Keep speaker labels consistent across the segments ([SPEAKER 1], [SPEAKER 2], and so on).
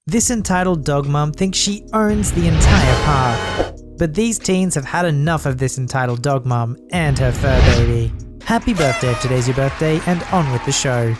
[SPEAKER 1] This entitled dog mom thinks she owns the entire park. But these teens have had enough of this entitled dog mom and her fur baby. Happy birthday if today's your birthday, and on with the show.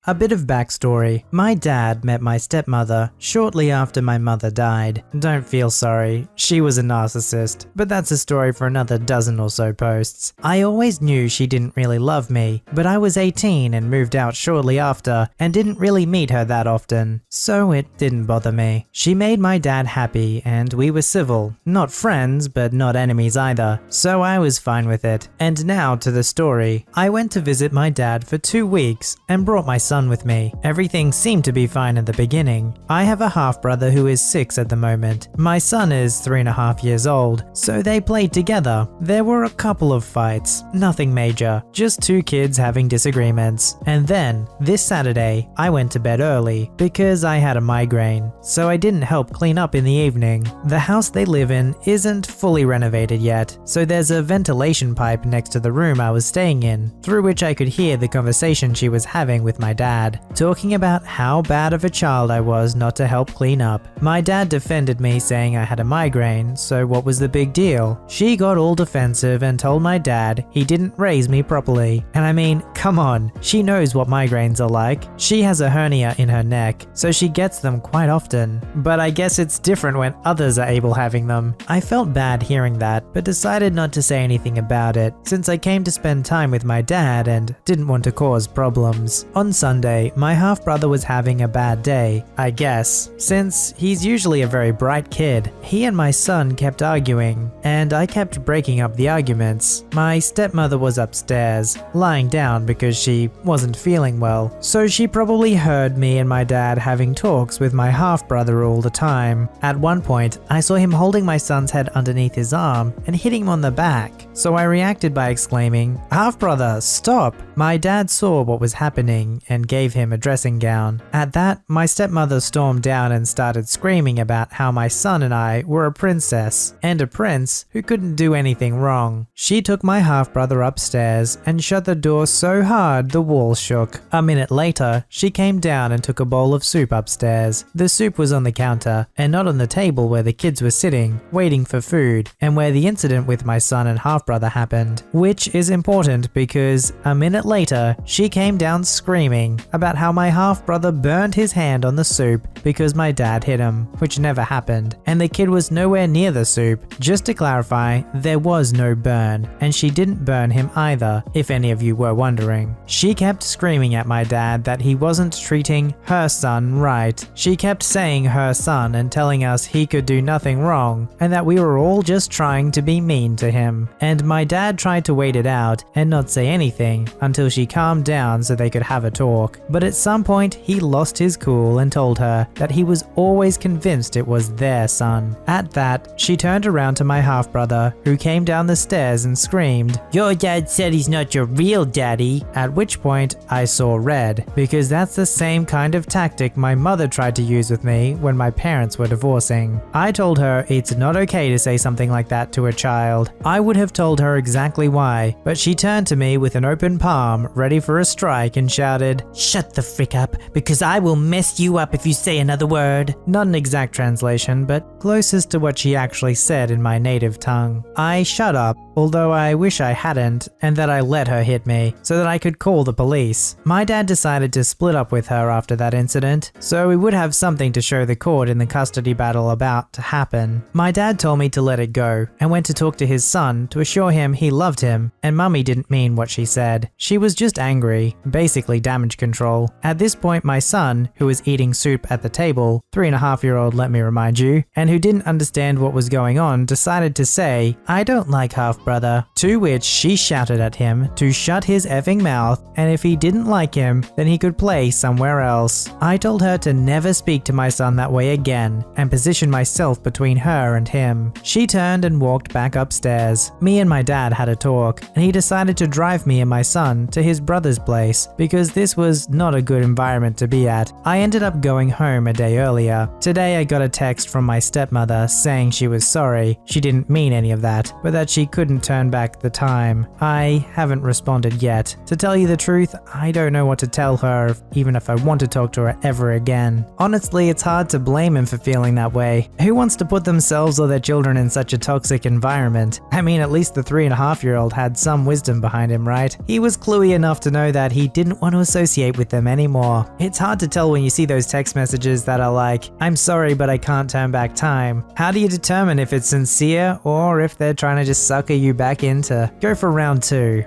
[SPEAKER 1] A bit of backstory. My dad met my stepmother shortly after my mother died. Don't feel sorry, she was a narcissist, but that's a story for another dozen or so posts. I always knew she didn't really love me, but I was 18 and moved out shortly after and didn't really meet her that often, so it didn't bother me. She made my dad happy and we were civil. Not friends, but not enemies either, so I was fine with it. And now to the story. I went to visit my dad for 2 weeks and brought my son with me. Everything seemed to be fine at the beginning. I have a half brother who is 6 at the moment. My son is 3.5 years old, so they played together. There were a couple of fights, nothing major, just 2 kids having disagreements. And then, this Saturday, I went to bed early because I had a migraine, so I didn't help clean up in the evening. The house they live in isn't fully renovated yet, so there's a ventilation pipe next to the room I was staying in, through which I could hear the conversation she was having with my dad, talking about how bad of a child I was not to help clean up. My dad defended me, saying I had a migraine, so what was the big deal? She got all defensive and told my dad he didn't raise me properly. And I mean, come on, she knows what migraines are like. She has a hernia in her neck, so she gets them quite often. But I guess it's different when others are able having them. I felt bad hearing that, but decided not to say anything about it, since I came to spend time with my dad and didn't want to cause problems. On Sunday, my half-brother was having a bad day, I guess, since he's usually a very bright kid. He and my son kept arguing, and I kept breaking up the arguments. My stepmother was upstairs, lying down because she wasn't feeling well, so she probably heard me and my dad having talks with my half-brother all the time. At one point, I saw him holding my son's head underneath his arm and hitting him on the back, so I reacted by exclaiming, "Half-brother, stop!" My dad saw what was happening and gave him a dressing gown. At that, my stepmother stormed down and started screaming about how my son and I were a princess and a prince who couldn't do anything wrong. She took my half-brother upstairs and shut the door so hard the walls shook. A minute later, she came down and took a bowl of soup upstairs. The soup was on the counter and not on the table where the kids were sitting, waiting for food, and where the incident with my son and half-brother happened. Which is important because a minute later, she came down screaming about how my half-brother burned his hand on the soup because my dad hit him, which never happened, and the kid was nowhere near the soup. Just to clarify, there was no burn, and she didn't burn him either, if any of you were wondering. She kept screaming at my dad that he wasn't treating her son right. She kept saying her son and telling us he could do nothing wrong, and that we were all just trying to be mean to him. And my dad tried to wait it out and not say anything until she calmed down so they could have a talk. But at some point, he lost his cool and told her that he was always convinced it was their son. At that, she turned around to my half-brother, who came down the stairs and screamed, "Your dad said he's not your real daddy." At which point, I saw red, because that's the same kind of tactic my mother tried to use with me when my parents were divorcing. I told her it's not okay to say something like that to a child. I would have told her exactly why, but she turned to me with an open palm, ready for a strike, and shouted, "Shut the frick up, because I will mess you up if you say another word." Not an exact translation, but closest to what she actually said in my native tongue. I shut up, although I wish I hadn't, and that I let her hit me, so that I could call the police. My dad decided to split up with her after that incident, so we would have something to show the court in the custody battle about to happen. My dad told me to let it go, and went to talk to his son to assure him he loved him, and mummy didn't mean what she said. She was just angry, basically damage control. At this point, my son, who was eating soup at the table, 3.5-year-old let me remind you, and who didn't understand what was going on, decided to say, "I don't like half-brother," to which she shouted at him to shut his effing mouth, and if he didn't like him, then he could play somewhere else. I told her to never speak to my son that way again, and position myself between her and him. She turned and walked back upstairs. Me and my dad had a talk, and he decided to drive me and my son on to his brother's place because this was not a good environment to be at. I ended up going home a day earlier. Today I got a text from my stepmother saying she was sorry. She didn't mean any of that, but that she couldn't turn back the time. I haven't responded yet. To tell you the truth, I don't know what to tell her, even if I want to talk to her ever again. Honestly, it's hard to blame him for feeling that way. Who wants to put themselves or their children in such a toxic environment? I mean, at least the 3.5-year-old had some wisdom behind him, right? He was cluey enough to know that he didn't want to associate with them anymore. It's hard to tell when you see those text messages that are like, "I'm sorry, but I can't turn back time." How do you determine if it's sincere or if they're trying to just sucker you back in to go for round 2?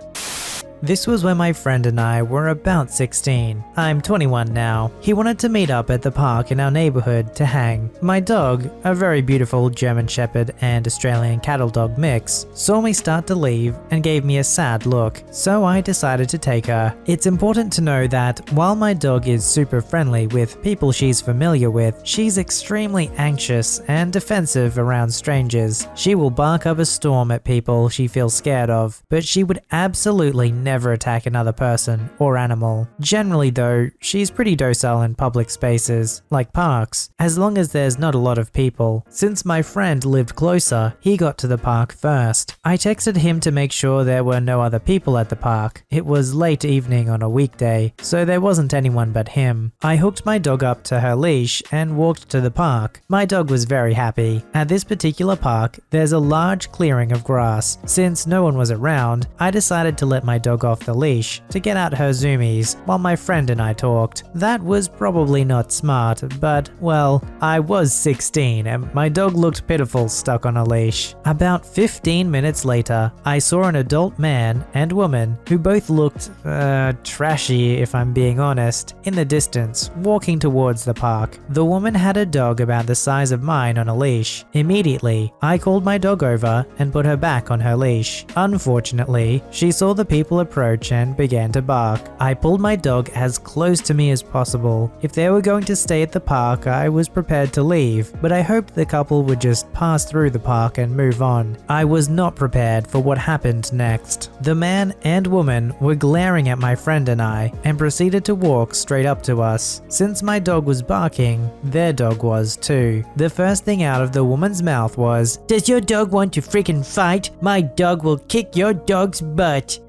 [SPEAKER 1] This was when my friend and I were about 16. I'm 21 now. He wanted to meet up at the park in our neighborhood to hang. My dog, a very beautiful German Shepherd and Australian cattle dog mix, saw me start to leave and gave me a sad look, so I decided to take her. It's important to know that while my dog is super friendly with people she's familiar with, she's extremely anxious and defensive around strangers. She will bark up a storm at people she feels scared of, but she would absolutely never attack another person or animal. Generally though, she's pretty docile in public spaces, like parks, as long as there's not a lot of people. Since my friend lived closer, he got to the park first. I texted him to make sure there were no other people at the park. It was late evening on a weekday, so there wasn't anyone but him. I hooked my dog up to her leash and walked to the park. My dog was very happy. At this particular park, there's a large clearing of grass. Since no one was around, I decided to let my dog off the leash to get out her zoomies while my friend and I talked. That was probably not smart, but well, I was 16 and my dog looked pitiful stuck on a leash. About 15 minutes later, I saw an adult man and woman who both looked trashy if I'm being honest, in the distance, walking towards the park. The woman had a dog about the size of mine on a leash. Immediately, I called my dog over and put her back on her leash. Unfortunately, she saw the people approach and began to bark. I pulled my dog as close to me as possible. If they were going to stay at the park, I was prepared to leave, but I hoped the couple would just pass through the park and move on. I was not prepared for what happened next. The man and woman were glaring at my friend and I and proceeded to walk straight up to us. Since my dog was barking, their dog was too. The first thing out of the woman's mouth was, "Does your dog want to freaking fight? My dog will kick your dog's butt."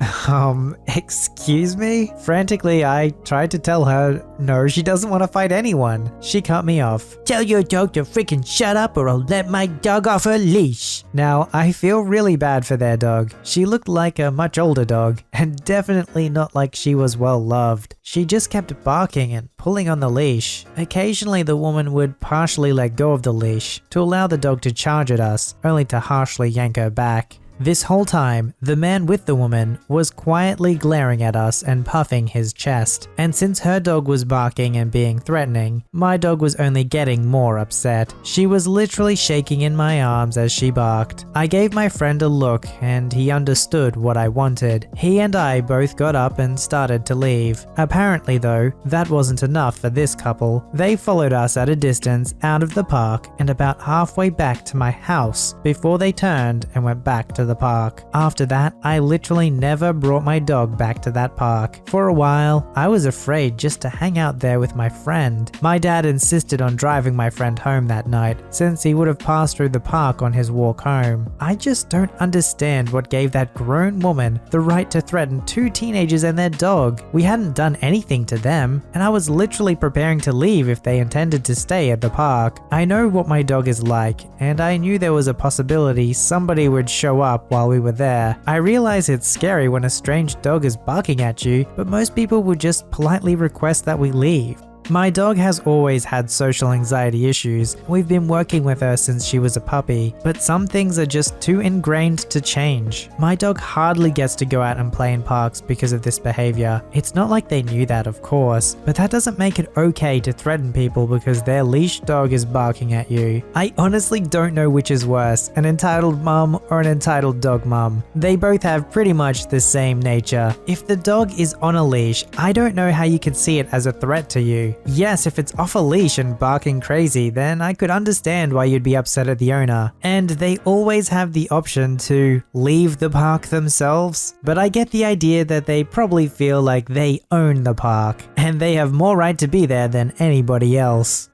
[SPEAKER 1] Excuse me? Frantically, I tried to tell her, no, she doesn't want to fight anyone. She cut me off. "Tell your dog to freaking shut up or I'll let my dog off her leash." Now, I feel really bad for their dog. She looked like a much older dog and definitely not like she was well loved. She just kept barking and pulling on the leash. Occasionally, the woman would partially let go of the leash to allow the dog to charge at us, only to harshly yank her back. This whole time, the man with the woman was quietly glaring at us and puffing his chest. And since her dog was barking and being threatening, my dog was only getting more upset. She was literally shaking in my arms as she barked. I gave my friend a look and he understood what I wanted. He and I both got up and started to leave. Apparently though, that wasn't enough for this couple. They followed us at a distance out of the park and about halfway back to my house before they turned and went back to the park. After that, I literally never brought my dog back to that park. For a while, I was afraid just to hang out there with my friend. My dad insisted on driving my friend home that night, since he would have passed through the park on his walk home. I just don't understand what gave that grown woman the right to threaten 2 teenagers and their dog. We hadn't done anything to them, and I was literally preparing to leave if they intended to stay at the park. I know what my dog is like, and I knew there was a possibility somebody would show up while we were there. I realize it's scary when a strange dog is barking at you, but most people would just politely request that we leave. My dog has always had social anxiety issues. We've been working with her since she was a puppy, but some things are just too ingrained to change. My dog hardly gets to go out and play in parks because of this behavior. It's not like they knew that, of course, but that doesn't make it okay to threaten people because their leash dog is barking at you. I honestly don't know which is worse, an entitled mum or an entitled dog mum. They both have pretty much the same nature. If the dog is on a leash, I don't know how you can see it as a threat to you. Yes, if it's off a leash and barking crazy, then I could understand why you'd be upset at the owner. And they always have the option to leave the park themselves, but I get the idea that they probably feel like they own the park, and they have more right to be there than anybody else.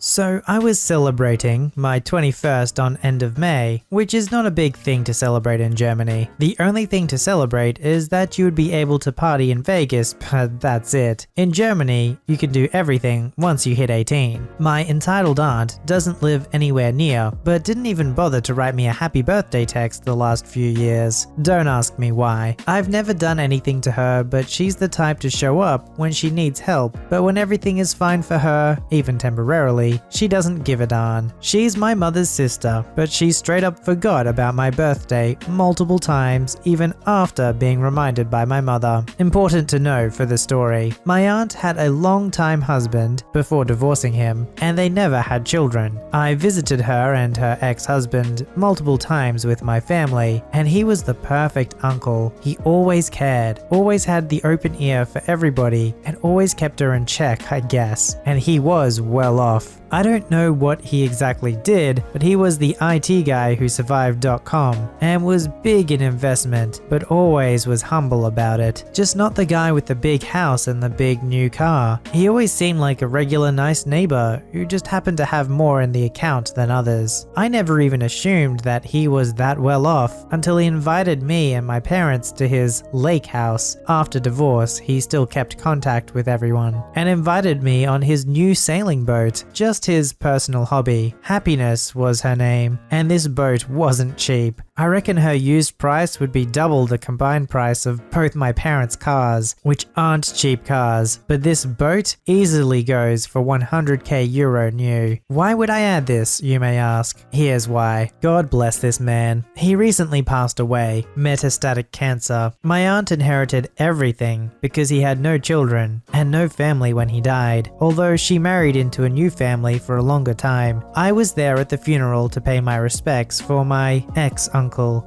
[SPEAKER 1] So I was celebrating my 21st on end of May, which is not a big thing to celebrate in Germany. The only thing to celebrate is that you would be able to party in Vegas, but that's it. In Germany, you can do everything once you hit 18. My entitled aunt doesn't live anywhere near, but didn't even bother to write me a happy birthday text the last few years. Don't ask me why. I've never done anything to her, but she's the type to show up when she needs help, but when everything is fine for her, even temporarily, she doesn't give a darn. She's my mother's sister, but she straight up forgot about my birthday multiple times, even after being reminded by my mother. Important to know for the story. My aunt had a long-time husband before divorcing him, and they never had children. I visited her and her ex-husband multiple times with my family, and he was the perfect uncle. He always cared, always had the open ear for everybody, and always kept her in check, I guess. And he was well off. I don't know what he exactly did, but he was the IT guy who survived .com and was big in investment, but always was humble about it. Just not the guy with the big house and the big new car. He always seemed like a regular nice neighbor who just happened to have more in the account than others. I never even assumed that he was that well off until he invited me and my parents to his lake house. After divorce, he still kept contact with everyone and invited me on his new sailing boat, just his personal hobby. Happiness was her name, and this boat wasn't cheap. I reckon her used price would be double the combined price of both my parents' cars, which aren't cheap cars, but this boat easily goes for 100k euro new. Why would I add this, you may ask? Here's why. God bless this man. He recently passed away, metastatic cancer. My aunt inherited everything because he had no children and no family when he died, although she married into a new family for a longer time. I was there at the funeral to pay my respects for my ex-uncle.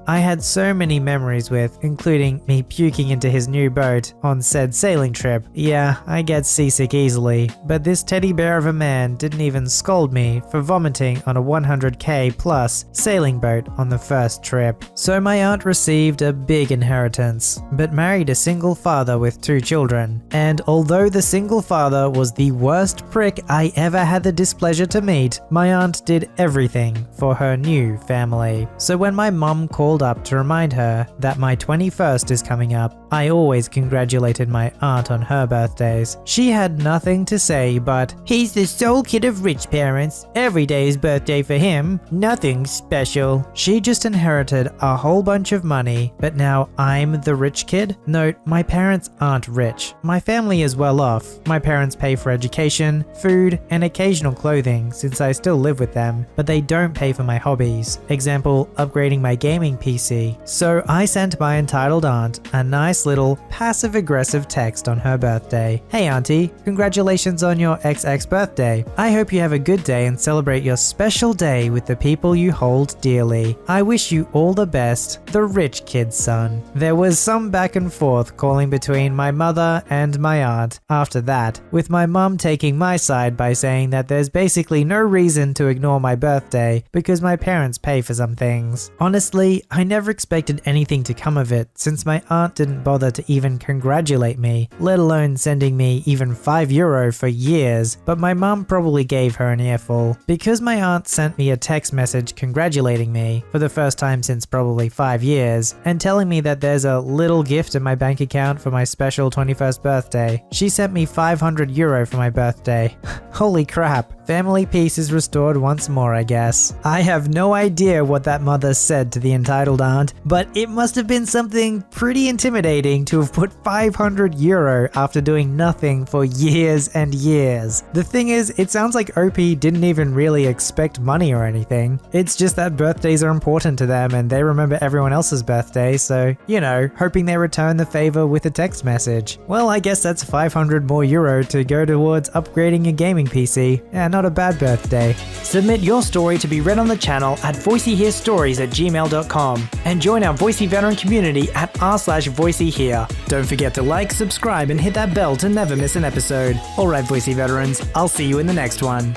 [SPEAKER 1] I had so many memories with, including me puking into his new boat on said sailing trip. Yeah, I get seasick easily, but this teddy bear of a man didn't even scold me for vomiting on a 100k plus sailing boat on the first trip. So my aunt received a big inheritance, but married a single father with 2 children. And although the single father was the worst prick I ever had the displeasure to meet, my aunt did everything for her new family. So when my mom called up to remind her that my 21st is coming up, I always congratulated my aunt on her birthdays. She had nothing to say but, "He's the sole kid of rich parents. Every day is birthday for him. Nothing special." She just inherited a whole bunch of money, but now I'm the rich kid? Note, my parents aren't rich. My family is well off. My parents pay for education, food, and occasional clothing since I still live with them, but they don't pay for my hobbies. Example, upgrading my gaming PC. So I sent my entitled aunt a nice little passive-aggressive text on her birthday. "Hey auntie, congratulations on your XX birthday. I hope you have a good day and celebrate your special day with the people you hold dearly. I wish you all the best, the rich kid's son." There was some back and forth calling between my mother and my aunt after that, with my mum taking my side by saying that there's basically no reason to ignore my birthday because my parents pay for some things. Honestly, I never expected anything to come of it since my aunt didn't bother to even congratulate me, let alone sending me even €5 for years, but my mum probably gave her an earful. Because my aunt sent me a text message congratulating me for the first time since probably 5 years and telling me that there's a little gift in my bank account for my special 21st birthday. She sent me €500 for my birthday. Holy crap. Family peace is restored once more, I guess. I have no idea what that mother said to the entitled aunt, but it must have been something pretty intimidating to have put €500 after doing nothing for years and years. The thing is, it sounds like OP didn't even really expect money or anything. It's just that birthdays are important to them and they remember everyone else's birthday, so, you know, hoping they return the favor with a text message. Well, I guess that's €500 more to go towards upgrading a gaming PC. Yeah, not a bad birthday. Submit your story to be read on the channel at VoiceyHere stories@gmail.com. gmail.com and join our Voicey veteran community at r/VoiceyHere. Don't forget to like, subscribe, and hit that bell to never miss an episode. Alright, Voicey veterans, I'll see you in the next one.